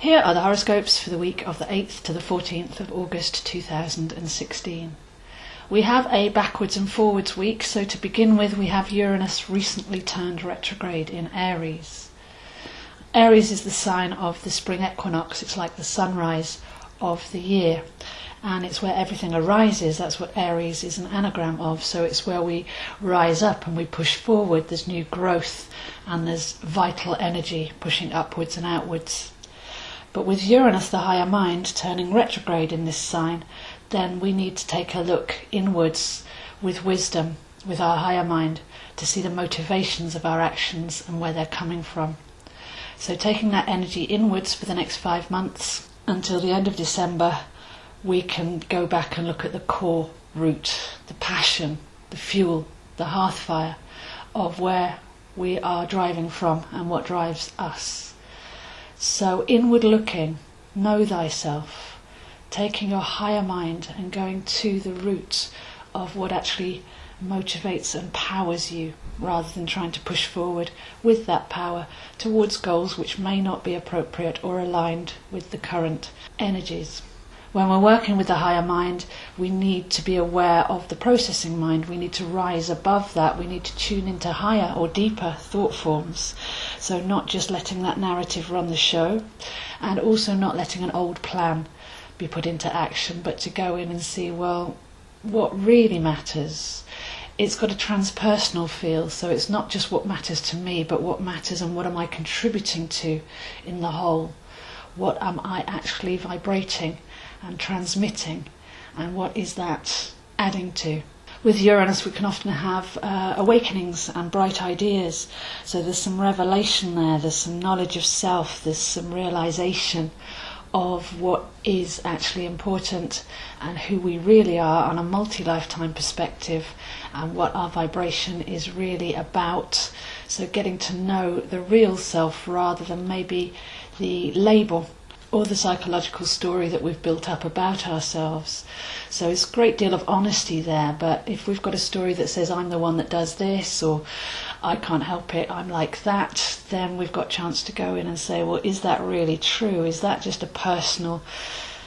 Here are the horoscopes for the week of the 8th to the 14th of August 2016. We have a backwards and forwards week, so to begin with we have Uranus recently turned retrograde in Aries. Aries is the sign of the spring equinox. It's like the sunrise of the year, and it's where everything arises. That's what Aries is an anagram of, so it's where we rise up and we push forward. There's new growth and there's vital energy pushing upwards and outwards. But with Uranus, the higher mind, turning retrograde in this sign, then we need to take a look inwards with wisdom, with our higher mind, to see the motivations of our actions and where they're coming from. So taking that energy inwards for the next 5 months until the end of December, we can go back and look at the core root, the passion, the fuel, the hearth fire of where we are driving from and what drives us. So inward looking, know thyself, taking your higher mind and going to the root of what actually motivates and powers you, rather than trying to push forward with that power towards goals which may not be appropriate or aligned with the current energies. When we're working with the higher mind, we need to be aware of the processing mind. We need to rise above that. We need to tune into higher or deeper thought forms. So not just letting that narrative run the show, and also not letting an old plan be put into action, but to go in and see, well, what really matters. It's got a transpersonal feel, so it's not just what matters to me, but what matters and what am I contributing to in the whole. What am I actually vibrating and transmitting, and what is that adding to? With Uranus we can often have awakenings and bright ideas, so there's some revelation there, there's some knowledge of self, there's some realization of what is actually important and who we really are on a multi-lifetime perspective, and what our vibration is really about. So getting to know the real self rather than maybe the label or the psychological story that we've built up about ourselves. So it's a great deal of honesty there, but if we've got a story that says I'm the one that does this, or I can't help it, I'm like that, then we've got a chance to go in and say, well, is that really true? Is that just a personal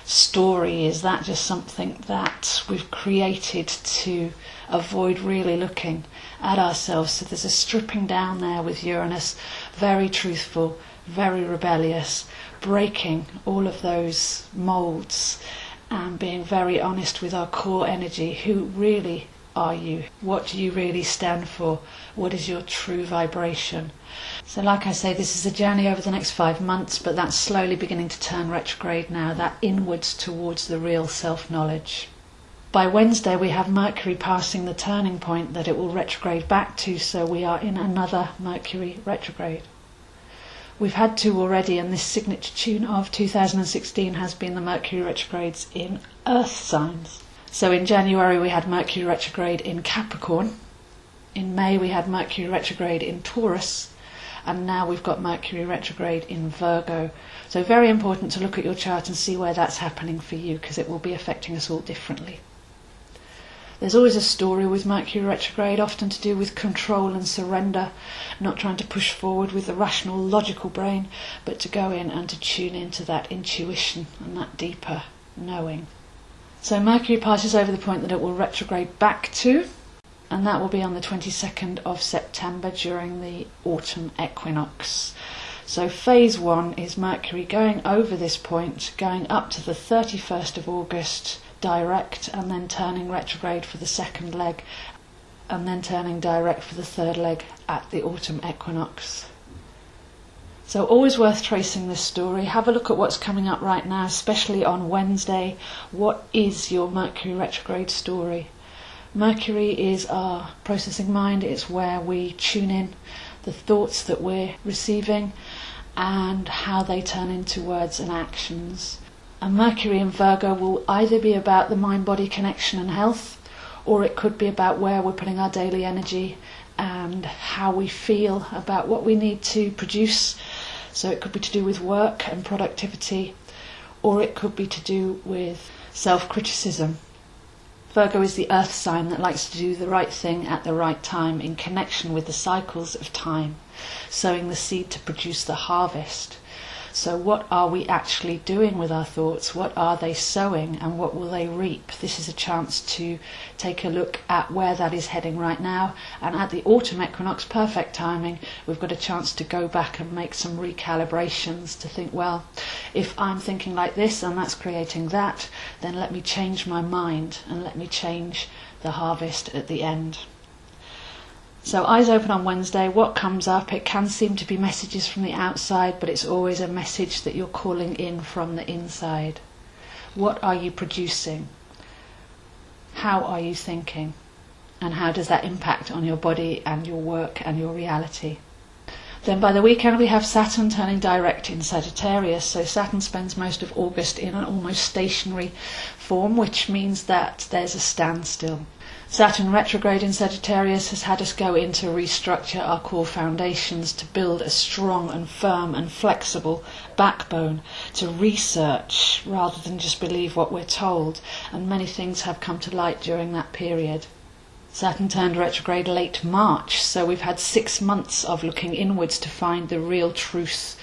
story? Is that just something that we've created to avoid really looking at ourselves? So there's a stripping down there with Uranus, very truthful, very rebellious, breaking all of those moulds and being very honest with our core energy. Who really are you? What do you really stand for? What is your true vibration? So like I say, this is a journey over the next 5 months, but that's slowly beginning to turn retrograde now, that inwards towards the real self-knowledge. By Wednesday we have Mercury passing the turning point that it will retrograde back to, so we are in another Mercury retrograde. We've had 2 already, and this signature tune of 2016 has been the Mercury retrogrades in Earth signs. So in January we had Mercury retrograde in Capricorn, in May we had Mercury retrograde in Taurus, and now we've got Mercury retrograde in Virgo. So very important to look at your chart and see where that's happening for you, because it will be affecting us all differently. There's always a story with Mercury retrograde, often to do with control and surrender, not trying to push forward with the rational, logical brain, but to go in and to tune into that intuition and that deeper knowing. So Mercury passes over the point that it will retrograde back to, and that will be on the 22nd of September during the autumn equinox. So phase 1 is Mercury going over this point, going up to the 31st of August, direct, and then turning retrograde for the second leg, and then turning direct for the third leg at the autumn equinox. So always worth tracing this story. Have a look at what's coming up right now, especially on Wednesday. What is your Mercury retrograde story? Mercury is our processing mind. It's where we tune in the thoughts that we're receiving and how they turn into words and actions. And Mercury in Virgo will either be about the mind-body connection and health, or it could be about where we're putting our daily energy and how we feel about what we need to produce. So it could be to do with work and productivity, or it could be to do with self-criticism. Virgo is the earth sign that likes to do the right thing at the right time, in connection with the cycles of time, sowing the seed to produce the harvest. So what are we actually doing with our thoughts? What are they sowing and what will they reap? This is a chance to take a look at where that is heading right now. And at the autumn equinox, perfect timing, we've got a chance to go back and make some recalibrations to think, well, if I'm thinking like this and that's creating that, then let me change my mind and let me change the harvest at the end. So eyes open on Wednesday. What comes up? It can seem to be messages from the outside, but it's always a message that you're calling in from the inside. What are you producing? How are you thinking? And how does that impact on your body and your work and your reality? Then by the weekend we have Saturn turning direct in Sagittarius. So Saturn spends most of August in an almost stationary form, which means that there's a standstill. Saturn retrograde in Sagittarius has had us go in to restructure our core foundations, to build a strong and firm and flexible backbone, to research rather than just believe what we're told. And many things have come to light during that period. Saturn turned retrograde late March, so we've had 6 months of looking inwards to find the real truth,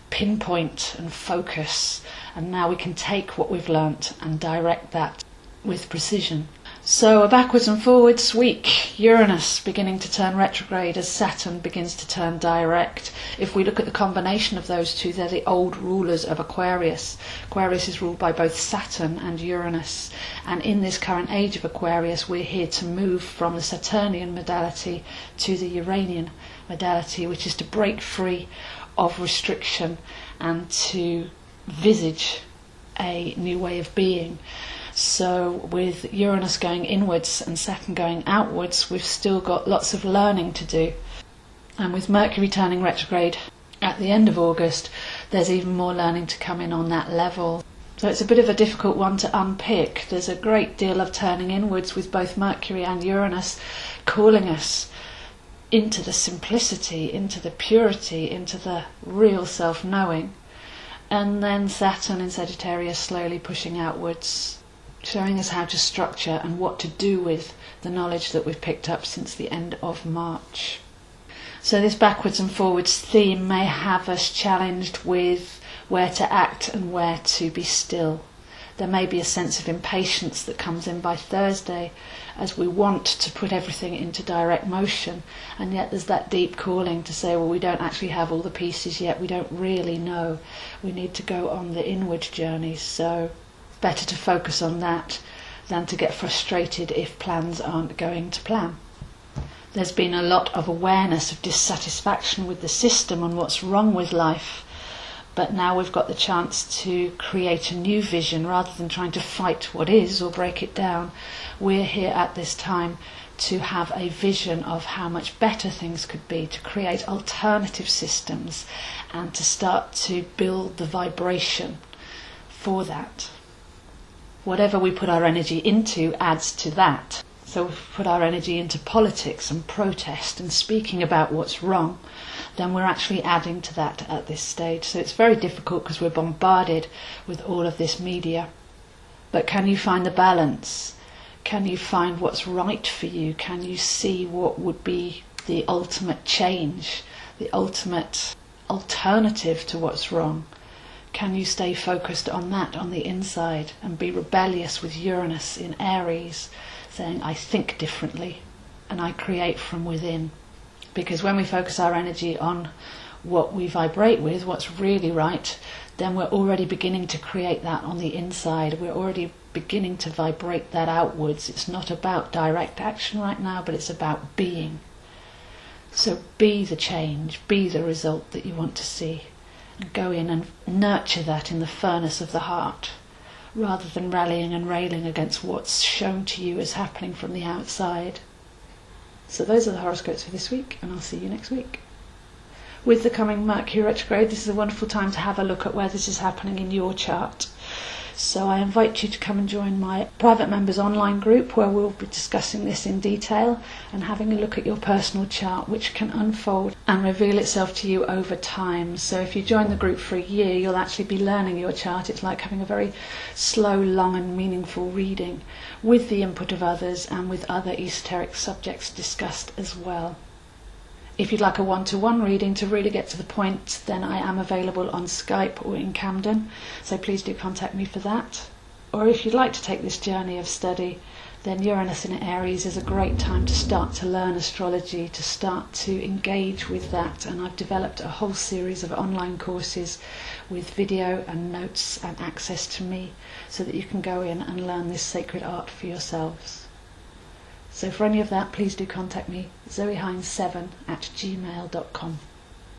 pinpoint and focus. And now we can take what we've learnt and direct that with precision. So a backwards and forwards week. Uranus beginning to turn retrograde as Saturn begins to turn direct. If we look at the combination of those two, they're the old rulers of Aquarius. Aquarius is ruled by both Saturn and Uranus. And in this current age of Aquarius, we're here to move from the Saturnian modality to the Uranian modality, which is to break free of restriction and to visage a new way of being. So with Uranus going inwards and Saturn going outwards, we've still got lots of learning to do. And with Mercury turning retrograde at the end of August, there's even more learning to come in on that level. So it's a bit of a difficult one to unpick. There's a great deal of turning inwards with both Mercury and Uranus calling us into the simplicity, into the purity, into the real self-knowing. And then Saturn in Sagittarius slowly pushing outwards, showing us how to structure and what to do with the knowledge that we've picked up since the end of March. So this backwards and forwards theme may have us challenged with where to act and where to be still. There may be a sense of impatience that comes in by Thursday as we want to put everything into direct motion, and yet there's that deep calling to say, well, we don't actually have all the pieces yet, we don't really know. We need to go on the inward journey, so better to focus on that than to get frustrated if plans aren't going to plan. There's been a lot of awareness of dissatisfaction with the system and what's wrong with life, but now we've got the chance to create a new vision rather than trying to fight what is or break it down. We're here at this time to have a vision of how much better things could be, to create alternative systems and to start to build the vibration for that. Whatever we put our energy into adds to that. So if we put our energy into politics and protest and speaking about what's wrong, then we're actually adding to that at this stage. So it's very difficult because we're bombarded with all of this media. But can you find the balance? Can you find what's right for you? Can you see what would be the ultimate change, the ultimate alternative to what's wrong? Can you stay focused on that on the inside and be rebellious with Uranus in Aries, saying, I think differently and I create from within? Because when we focus our energy on what we vibrate with, what's really right, then we're already beginning to create that on the inside. We're already beginning to vibrate that outwards. It's not about direct action right now, but it's about being. So be the change, be the result that you want to see. And go in and nurture that in the furnace of the heart, rather than rallying and railing against what's shown to you as happening from the outside. So those are the horoscopes for this week, and I'll see you next week. With the coming Mercury retrograde, this is a wonderful time to have a look at where this is happening in your chart. So I invite you to come and join my private members online group, where we'll be discussing this in detail and having a look at your personal chart, which can unfold and reveal itself to you over time. So if you join the group for a year, you'll actually be learning your chart. It's like having a very slow, long and meaningful reading with the input of others and with other esoteric subjects discussed as well. If you'd like a one-to-one reading to really get to the point, then I am available on Skype or in Camden, so please do contact me for that. Or if you'd like to take this journey of study, then Uranus in Aries is a great time to start to learn astrology, to start to engage with that, and I've developed a whole series of online courses with video and notes and access to me so that you can go in and learn this sacred art for yourselves. So for any of that, please do contact me, zoehines7@gmail.com.